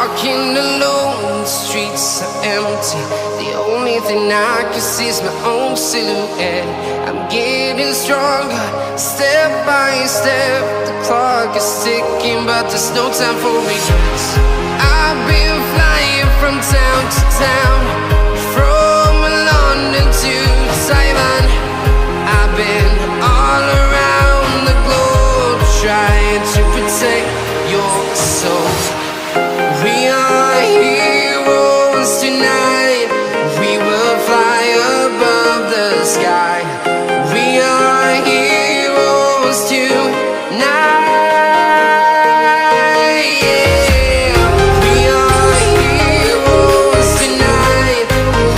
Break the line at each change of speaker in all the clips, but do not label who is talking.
walking alone, the streets are empty. The only thing I can see is my own silhouette. I'm getting stronger, step by step. The clock is ticking, but there's no time for regrets. I've been flying from town to town, from London to Taiwan. I've been all around the globe, trying to protect your soul. We are heroes tonight. We will fly above the sky. We are heroes tonight. Yeah. We are heroes tonight.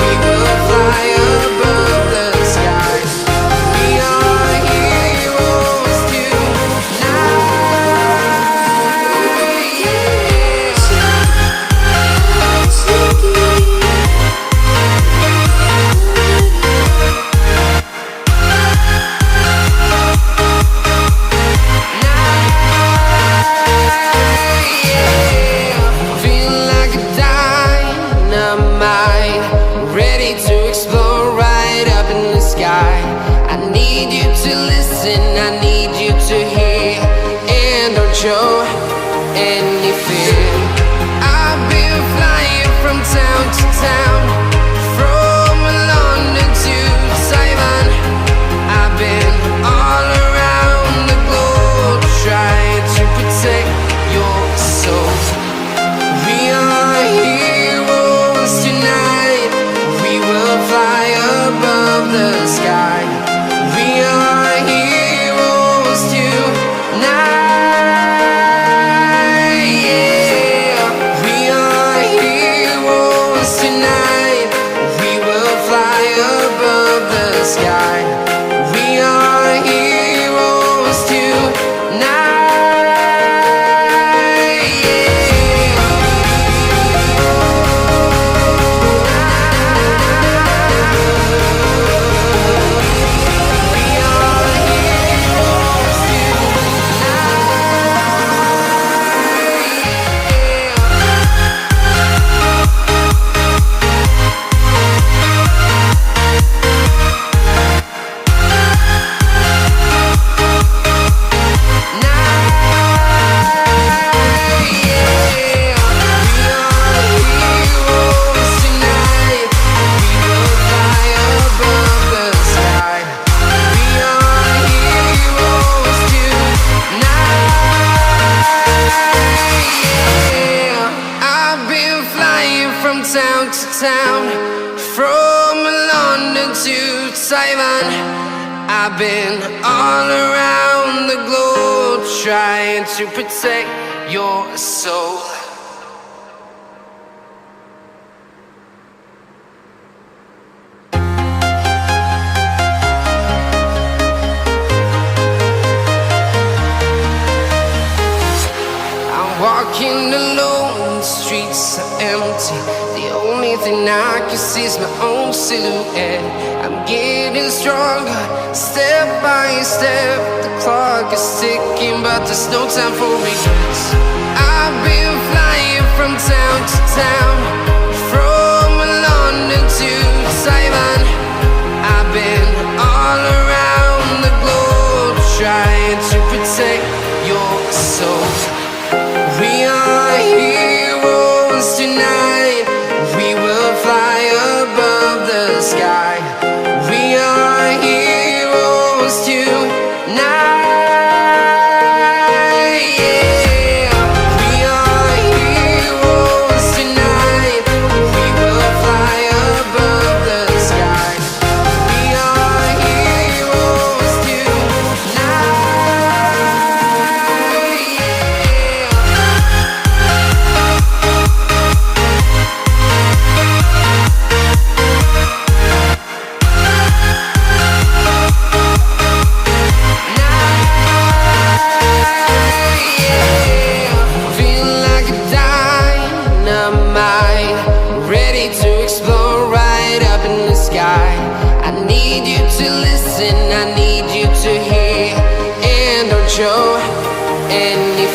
We will fly above the sky. We are heroes tonight. I need you to hear and don't show any fear. I've been flying from town to town, from London to Taiwan. I've been all around the globe, trying to protect your soul. We are heroes tonight. We will fly above the sky. We are heroes tonight. Yeah. We are heroes tonight. We will fly above the sky. We are heroes tonight. Town to town, from London to Taiwan. I've been all around the globe, trying to protect your soul. I'm walking alone, the streets are empty. The only thing I can see is my own silhouette. I'm getting stronger, step by step. The clock is ticking, but there's no time for regrets. I've been flying from town to town, from London to Taiwan. I've been all around the globe, trying to protect your soul. We are heroes tonight. We will fly above the sky. We are heroes tonight. Yeah. We are heroes tonight. We will fly above the sky. We are heroes tonight. I need you to listen, I need you to hear and don't show any